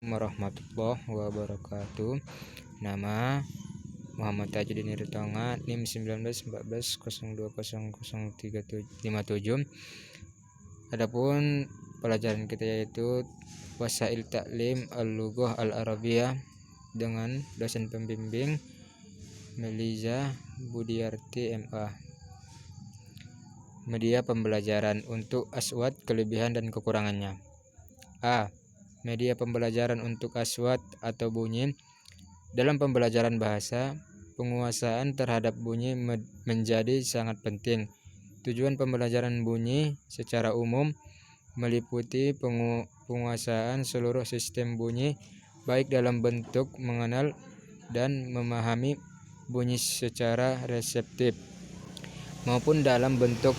warahmatullahi wabarakatuh. Nama Muhammad Tajuddin Iritonga, NIM 191402003757. Adapun pelajaran kita yaitu Wasail Taklim Al-Lughah Al-Arabiyah dengan dosen pembimbing Meliza Budiarti MA. Media pembelajaran untuk aswad, kelebihan dan kekurangannya. A. Media pembelajaran untuk aswad atau bunyi. Dalam pembelajaran bahasa, penguasaan terhadap bunyi menjadi sangat penting. Tujuan pembelajaran bunyi secara umum meliputi penguasaan seluruh sistem bunyi, baik dalam bentuk mengenal dan memahami bunyi secara reseptif, maupun dalam bentuk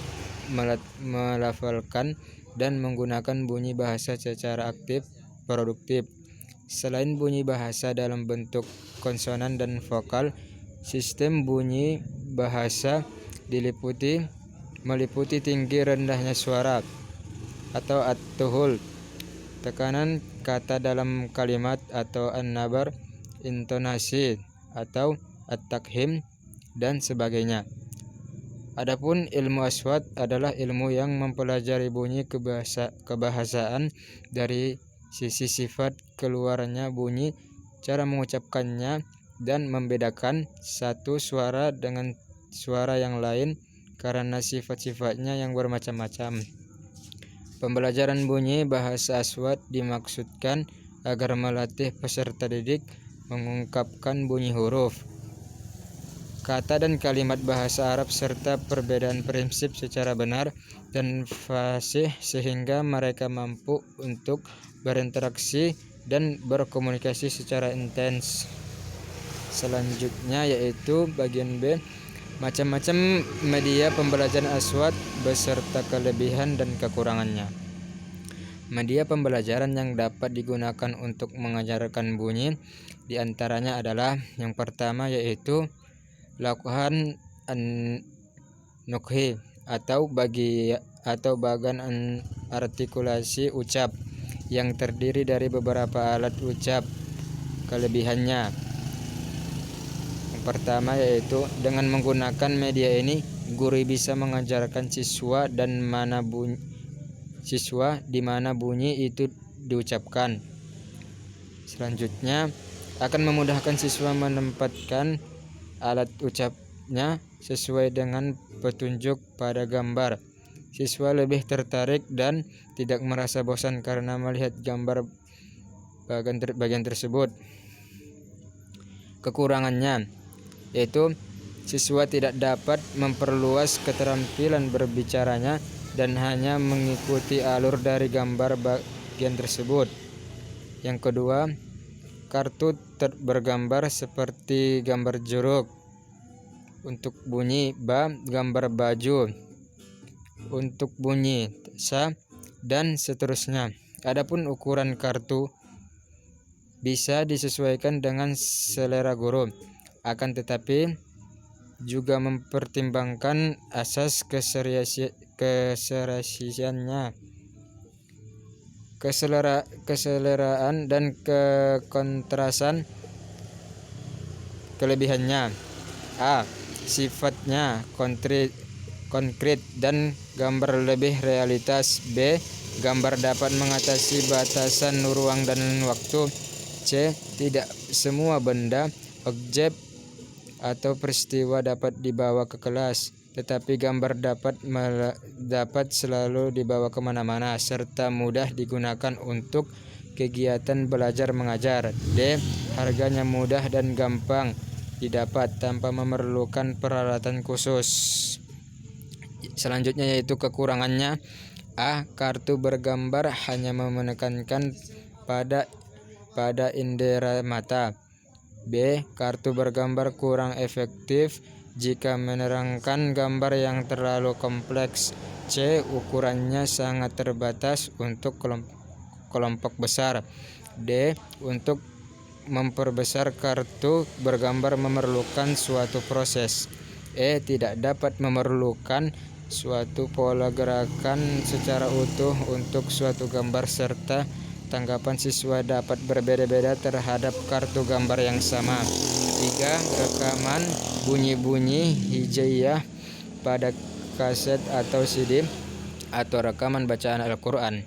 melafalkan dan menggunakan bunyi bahasa secara aktif produktif. Selain bunyi bahasa dalam bentuk konsonan dan vokal, sistem bunyi bahasa meliputi tinggi rendahnya suara atau at-tuhul, tekanan kata dalam kalimat atau an-nabar, intonasi atau at-takhim dan sebagainya. Adapun ilmu aswad adalah ilmu yang mempelajari bunyi kebahasaan dari sisi sifat keluarnya bunyi, cara mengucapkannya, dan membedakan satu suara dengan suara yang lain karena sifat-sifatnya yang bermacam-macam. Pembelajaran bunyi bahasa aswad dimaksudkan agar melatih peserta didik mengungkapkan bunyi huruf, kata dan kalimat bahasa Arab serta perbedaan prinsip secara benar dan fasih sehingga mereka mampu untuk berinteraksi dan berkomunikasi secara intens. Selanjutnya yaitu bagian B, macam-macam media pembelajaran aswad beserta kelebihan dan kekurangannya. Media pembelajaran yang dapat digunakan untuk mengajarkan bunyi diantaranya adalah yang pertama yaitu lakukan an-nukhi atau bagan artikulasi ucap yang terdiri dari beberapa alat ucap. Kelebihannya, yang pertama yaitu dengan menggunakan media ini guru bisa mengajarkan siswa di mana bunyi itu diucapkan. Selanjutnya akan memudahkan siswa menempatkan alat ucapnya sesuai dengan petunjuk pada gambar. Siswa lebih tertarik dan tidak merasa bosan karena melihat gambar bagian tersebut. Kekurangannya yaitu siswa tidak dapat memperluas keterampilan berbicaranya dan hanya mengikuti alur dari gambar bagian tersebut. Yang kedua, kartu bergambar seperti gambar jeruk untuk bunyi ba, gambar baju untuk bunyi sa, dan seterusnya. Adapun ukuran kartu bisa disesuaikan dengan selera guru, akan tetapi juga mempertimbangkan asas keseleraan dan kekontrasan. Kelebihannya: A. Sifatnya konkret dan gambar lebih realitas. B. Gambar dapat mengatasi batasan ruang dan waktu. C. Tidak semua benda, objek, atau peristiwa dapat dibawa ke kelas, tetapi gambar dapat selalu dibawa kemana-mana serta mudah digunakan untuk kegiatan belajar mengajar. D. Harganya mudah dan gampang didapat tanpa memerlukan peralatan khusus. Selanjutnya yaitu kekurangannya. A. Kartu bergambar hanya menekankan pada indera mata. B. Kartu bergambar kurang efektif jika menerangkan gambar yang terlalu kompleks. C. Ukurannya sangat terbatas untuk kelompok besar. D. Untuk memperbesar kartu bergambar memerlukan suatu proses. E. Tidak dapat memerlukan suatu pola gerakan secara utuh untuk suatu gambar serta tanggapan siswa dapat berbeda-beda terhadap kartu gambar yang sama. 3. Rekaman bunyi-bunyi hijaiyah pada kaset atau CD atau rekaman bacaan Al-Quran.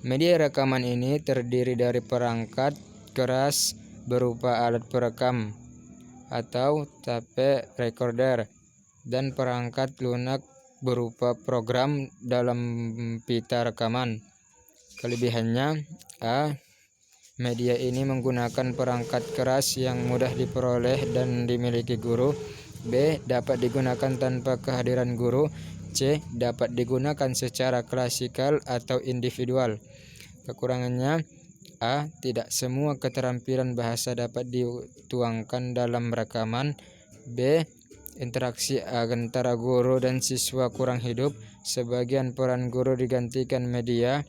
Media rekaman ini terdiri dari perangkat keras berupa alat perekam atau tape recorder dan perangkat lunak berupa program dalam pita rekaman. Kelebihannya: A. Media ini menggunakan perangkat keras yang mudah diperoleh dan dimiliki guru. B. Dapat digunakan tanpa kehadiran guru. C. Dapat digunakan secara klasikal atau individual. Kekurangannya: A. Tidak semua keterampilan bahasa dapat dituangkan dalam rekaman. B. Interaksi antara guru dan siswa kurang hidup. Sebagian peran guru digantikan media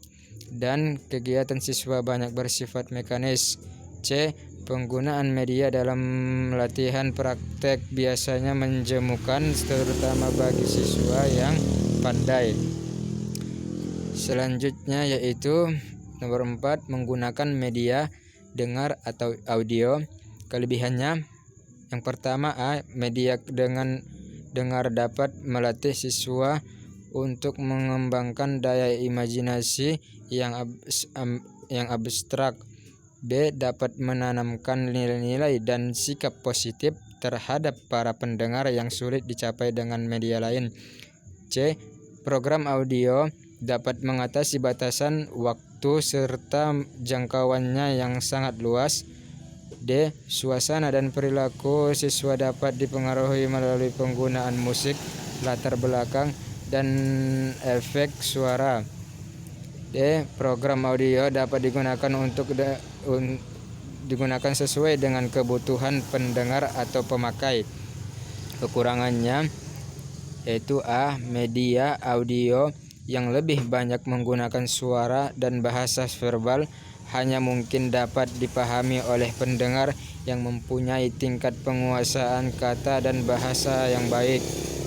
dan kegiatan siswa banyak bersifat mekanis. C. Penggunaan media dalam latihan praktek biasanya menjemukan, terutama bagi siswa yang pandai. Selanjutnya yaitu nomor 4, menggunakan media dengar atau audio. Kelebihannya: yang pertama, A. Media dengan dengar dapat melatih siswa untuk mengembangkan daya imajinasi yang abstrak. B. Dapat menanamkan nilai-nilai dan sikap positif terhadap para pendengar yang sulit dicapai dengan media lain. C. Program audio dapat mengatasi batasan waktu serta jangkauannya yang sangat luas. D. Suasana dan perilaku siswa dapat dipengaruhi melalui penggunaan musik, latar belakang, dan efek suara. D. Program audio dapat digunakan sesuai dengan kebutuhan pendengar atau pemakai. Kekurangannya yaitu A. Media audio yang lebih banyak menggunakan suara dan bahasa verbal hanya mungkin dapat dipahami oleh pendengar yang mempunyai tingkat penguasaan kata dan bahasa yang baik.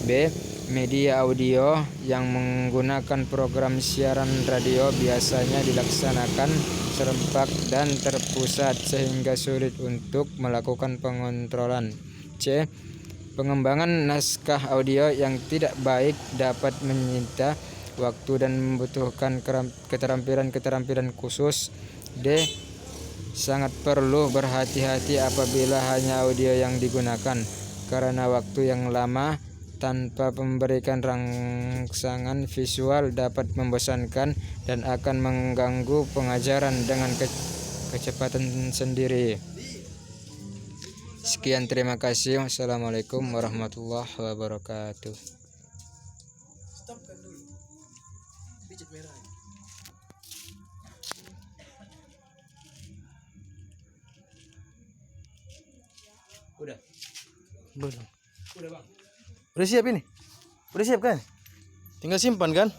B. Media audio yang menggunakan program siaran radio biasanya dilaksanakan serempak dan terpusat sehingga sulit untuk melakukan pengontrolan. C. Pengembangan naskah audio yang tidak baik dapat menyita waktu dan membutuhkan keterampilan khusus. D. Sangat perlu berhati-hati apabila hanya audio yang digunakan, karena waktu yang lama tanpa memberikan rangsangan visual dapat membosankan dan akan mengganggu pengajaran dengan kecepatan sendiri. Sekian, terima kasih. Wassalamualaikum warahmatullahi wabarakatuh. Udah? Belum. Udah bang? Udah siap ini? Udah siap kan? Tinggal simpan kan?